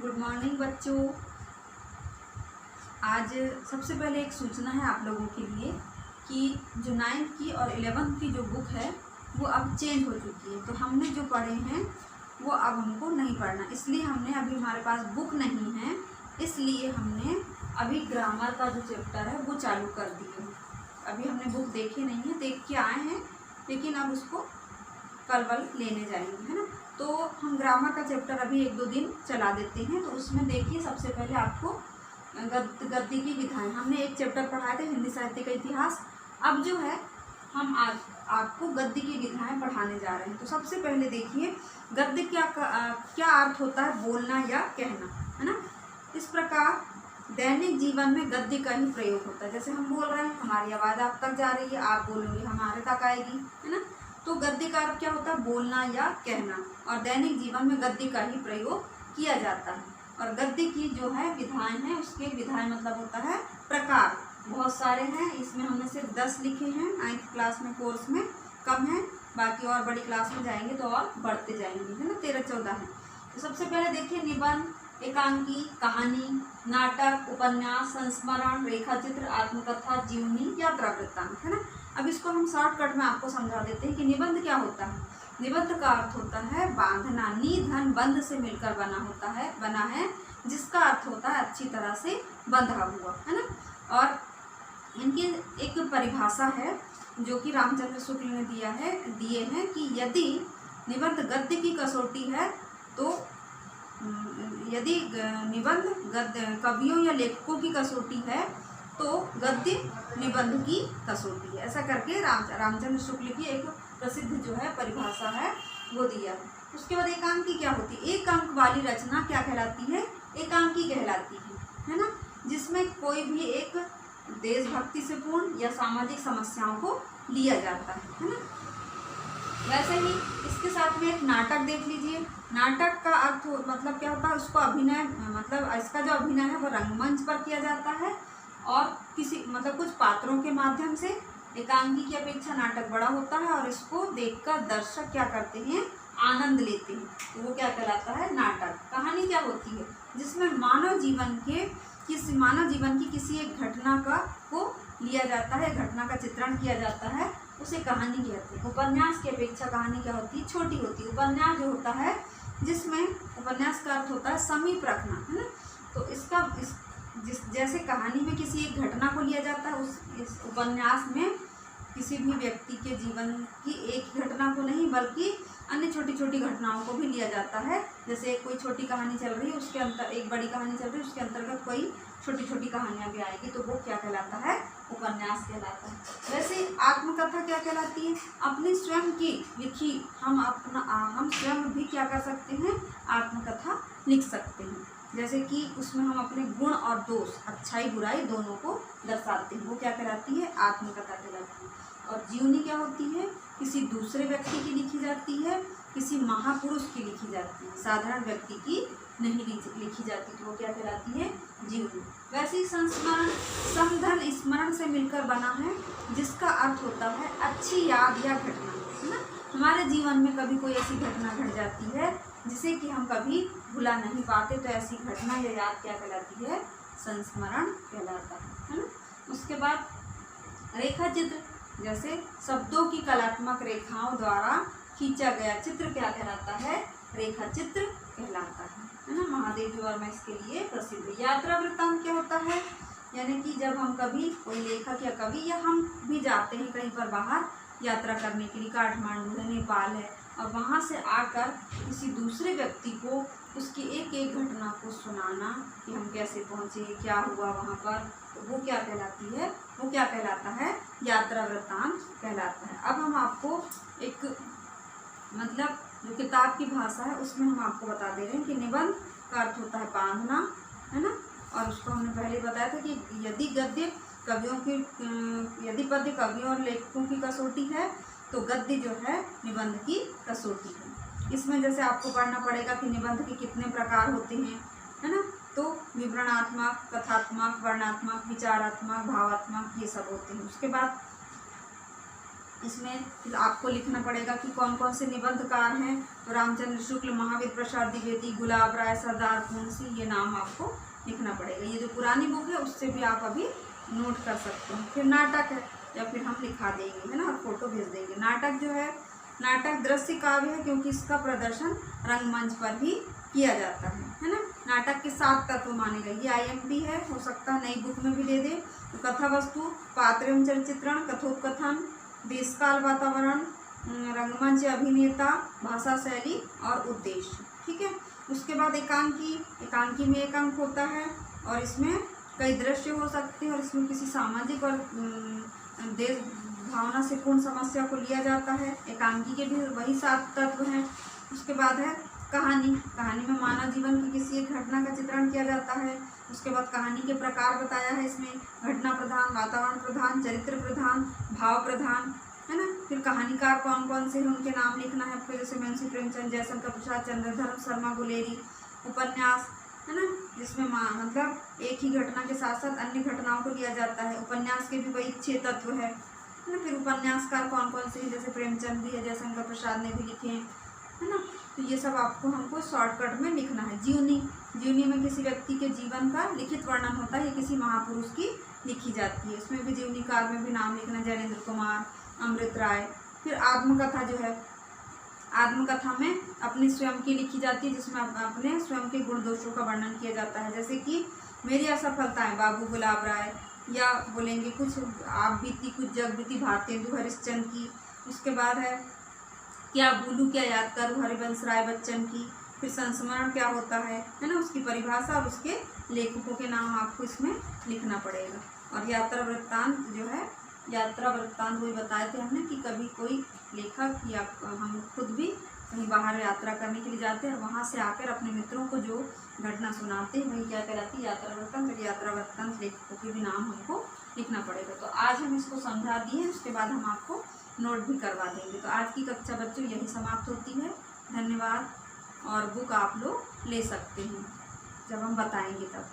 Good morning बच्चों। आज सबसे पहले एक सूचना है आप लोगों के लिए कि जो 9th की और 11th की जो बुक है वो अब चेंज हो चुकी है। तो हमने जो पढ़े हैं वो अब हमको नहीं पढ़ना, इसलिए हमने अभी हमारे पास बुक नहीं है, इसलिए हमने अभी ग्रामर का जो चैप्टर है वो चालू कर दिए हैं। अभी हमने बुक देखी नहीं है, देख के आए हैं, लेकिन अब उसको कल वल लेने जाएंगे, है ना। तो हम ग्रामर का चैप्टर अभी 1-2 दिन चला देते हैं। तो उसमें देखिए, सबसे पहले आपको गद्य की विधाएं, हमने एक चैप्टर पढ़ाए थे हिंदी साहित्य का इतिहास। अब जो है हम आज आपको गद्य की विधाएं पढ़ाने जा रहे हैं। तो सबसे पहले देखिए, गद्य क्या अर्थ होता है, बोलना या कहना, है ना। इस प्रकार दैनिक जीवन में गद्य का ही प्रयोग होता है। जैसे हम बोल रहे हैं, हमारी आवाज़ आप तक जा रही है, आप बोलोगे हमारे तक आएगी, है ना। तो गद्य का अर्थ क्या होता है, बोलना या कहना, और दैनिक जीवन में गद्य का ही प्रयोग किया जाता है। और गद्य की जो है विधाएं हैं, उसके विधाएं मतलब होता है प्रकार। बहुत सारे हैं, इसमें हमने सिर्फ 10 लिखे हैं 9th क्लास में, कोर्स में कम है, बाकी और बड़ी क्लास में जाएंगे तो और बढ़ते जाएंगे, है ना। 13-14 है। तो सबसे पहले देखिए, निबंध, एकांकी, कहानी, नाटक, उपन्यास, संस्मरण, रेखाचित्र, आत्मकथा, जीवनी, यात्रा वृत्तांत, है ना। अब इसको हम शॉर्टकट में आपको समझा देते हैं कि निबंध क्या होता है। निबंध का अर्थ होता है बांधना, नी धन बंध से मिलकर बना है, जिसका अर्थ होता है अच्छी तरह से बंधा हुआ, है ना। और इनकी एक परिभाषा है जो कि रामचंद्र शुक्ल ने दिए हैं कि यदि निबंध गद्य की कसौटी है, तो यदि निबंध गद्य कवियों या लेखकों की कसौटी है, तो गद्य निबंध की कसौटी है। ऐसा करके रामचंद्र शुक्ल की एक प्रसिद्ध जो है परिभाषा है वो दिया है। उसके बाद एकांकी क्या होती है, एक अंक वाली रचना क्या कहलाती है, एकांकी कहलाती है ना। जिसमें कोई भी एक देशभक्ति से पूर्ण या सामाजिक समस्याओं को लिया जाता है ना। वैसे ही इसके साथ में एक नाटक देख लीजिए। नाटक का अर्थ मतलब क्या होता है, उसको अभिनय, मतलब इसका जो अभिनय है वो रंगमंच पर किया जाता है और किसी मतलब कुछ पात्रों के माध्यम से। एकांकी की अपेक्षा नाटक बड़ा होता है और इसको देखकर दर्शक क्या करते हैं, आनंद लेते हैं, तो वो क्या कहलाता है, नाटक। कहानी क्या होती है, जिसमें मानव जीवन की किसी एक घटना को लिया जाता है, घटना का चित्रण किया जाता है, उसे कहानी कहते हैं। उपन्यास की अपेक्षा कहानी क्या होती है, छोटी होती है। उपन्यास जो होता है, जिसमें उपन्यास का अर्थ होता है समीप रखना, है ना। तो जैसे कहानी में किसी एक घटना को लिया जाता है, इस उपन्यास में किसी भी व्यक्ति के जीवन की एक घटना को नहीं, बल्कि अन्य छोटी छोटी घटनाओं को भी लिया जाता है। जैसे कोई छोटी कहानी चल रही है, उसके अंतर एक बड़ी कहानी चल रही है, उसके अंतर्गत कोई छोटी छोटी कहानियाँ भी आएगी, तो वो क्या कहलाता है, उपन्यास कहलाता है। वैसे आत्मकथा क्या कहलाती है, अपनी स्वयं की लिखी, हम स्वयं भी क्या कर सकते हैं, आत्मकथा लिख सकते हैं। जैसे कि उसमें हम अपने गुण और दोष, अच्छाई बुराई दोनों को दर्शाते हैं, वो क्या कहलाती है, आत्मकथा कहलाती है। और जीवनी क्या होती है, किसी दूसरे व्यक्ति की लिखी जाती है, किसी महापुरुष की लिखी जाती है, साधारण व्यक्ति की नहीं लिखी जाती, तो वो क्या कहलाती है, जीवनी। वैसे ही संस्मरण, समधन स्मरण से मिलकर बना है, जिसका अर्थ होता है अच्छी याद या घटना, है ना। हमारे जीवन में कभी कोई ऐसी घटना घट जाती है जिसे कि हम कभी भुला नहीं पाते, तो ऐसी घटना या याद क्या कहलाती है, संस्मरण कहलाता है ना। उसके बाद रेखा चित्र, जैसे शब्दों की कलात्मक रेखाओं द्वारा खींचा गया चित्र क्या कहलाता है, रेखा चित्र कहलाता है ना। महादेव जी वर्मा इसके लिए प्रसिद्ध है। यात्रा वृत्तांत क्या होता है, यानी कि जब हम कभी कोई लेखक या कवि या हम भी जाते हैं कहीं पर बाहर यात्रा करने के लिए, काठमांडू है, नेपाल है, और वहाँ से आकर किसी दूसरे व्यक्ति को उसकी एक एक घटना को सुनाना कि हम कैसे पहुँचे, क्या हुआ वहाँ पर, तो वो क्या कहलाती है, वो क्या कहलाता है, यात्रा वृत्तांत कहलाता है। अब हम आपको एक मतलब जो किताब की भाषा है उसमें हम आपको बता दे रहे हैं कि निबंध का अर्थ होता है बांधना, है ना। और उसको हमने पहले बताया था कि यदि पद्य कवियों और लेखकों की कसौटी है, तो गद्य जो है निबंध की कसौटी है। इसमें जैसे आपको पढ़ना पड़ेगा कि निबंध के कितने प्रकार होते हैं, है ना। तो विवरणात्मक, कथात्मक, वर्णनात्मक, विचारात्मक, भावात्मक, ये सब होते हैं। उसके बाद इसमें फिर आपको लिखना पड़ेगा कि कौन कौन से निबंधकार हैं। तो रामचंद्र शुक्ल, महावीर प्रसाद द्विवेदी, गुलाब राय, सरदार मुंशी, ये नाम आपको लिखना पड़ेगा। ये जो पुरानी बुक है उससे भी आप अभी नोट कर सकते हैं। फिर नाटक है, या फिर हम लिखा देंगे, है ना, और फोटो भेज देंगे। नाटक जो है, नाटक दृश्य काव्य है क्योंकि इसका प्रदर्शन रंगमंच पर भी किया जाता है ना। नाटक के 7 तत्व माने गए। ये IMP है, हो सकता है नई बुक में भी दे दे। तो कथा वस्तु, पात्र एवं चरित्रण, कथोपकथन, देशकाल वातावरण, रंगमंच अभिनेता, भाषा शैली और उद्देश्य। ठीक है। उसके बाद एकांकी, एकांकी में एक अंक होता है और इसमें कई दृश्य हो सकते हैं और इसमें किसी सामाजिक और देश भावना से पूर्ण समस्या को लिया जाता है। एकांकी के भी वही 7 तत्व हैं। उसके बाद है कहानी, कहानी में मानव जीवन की किसी एक घटना का चित्रण किया जाता है। उसके बाद कहानी के प्रकार बताया है इसमें, घटना प्रधान, वातावरण प्रधान, चरित्र प्रधान, भाव प्रधान, है ना। फिर कहानीकार कौन कौन से हैं उनके नाम लिखना है। फिर जैसे मुंशी प्रेमचंद, जयशंकर प्रसाद, चंद्रधर शर्मा गुलेरी। उपन्यास, है ना, जिसमें मतलब एक ही घटना के साथ साथ अन्य घटनाओं को लिया जाता है। उपन्यास के भी वही 6 तत्व है ना। फिर उपन्यासकार कौन कौन से हैं, जैसे प्रेमचंद भी है, जयशंकर प्रसाद ने भी लिखे हैं, है ना। तो ये सब आपको हमको शॉर्टकट में लिखना है। जीवनी, जीवनी में किसी व्यक्ति के जीवन का लिखित वर्णन होता है, ये किसी महापुरुष की लिखी जाती है। इसमें भी जीवनीकार में भी नाम लिखना, जयेंद्र कुमार, अमृत राय। फिर आत्मकथा जो है, आत्मकथा में अपनी स्वयं की लिखी जाती है, जिसमें अपने स्वयं के गुण दोषों का वर्णन किया जाता है। जैसे कि मेरी असफलताएं, बाबू गुलाब राय, या बोलेंगे कुछ आप बीती कुछ जग बीती, भारतेंदु हरिश्चंद्र की। उसके बाद है क्या भूलूं क्या याद करूं, हरिवंश राय बच्चन की। फिर संस्मरण क्या होता है ना, उसकी परिभाषा और उसके लेखकों के नाम आपको इसमें लिखना पड़ेगा। और यात्रा वृत्तांत जो है, यात्रा वृत्तांत वही बताए थे हमने कि कभी कोई लेखक या हम खुद भी कहीं बाहर यात्रा करने के लिए जाते हैं और वहाँ से आकर अपने मित्रों को जो घटना सुनाते हैं वही क्या कहलाती है, यात्रा वृत्तांत। तो यात्रा वृत्तांत लेखकों के भी नाम हमको लिखना पड़ेगा। तो आज हम इसको समझा दिए, उसके बाद हम आपको नोट भी करवा देंगे। तो आज की कक्षा बच्चों यही समाप्त होती है। धन्यवाद। और बुक आप लोग ले सकते हैं जब हम बताएंगे तब।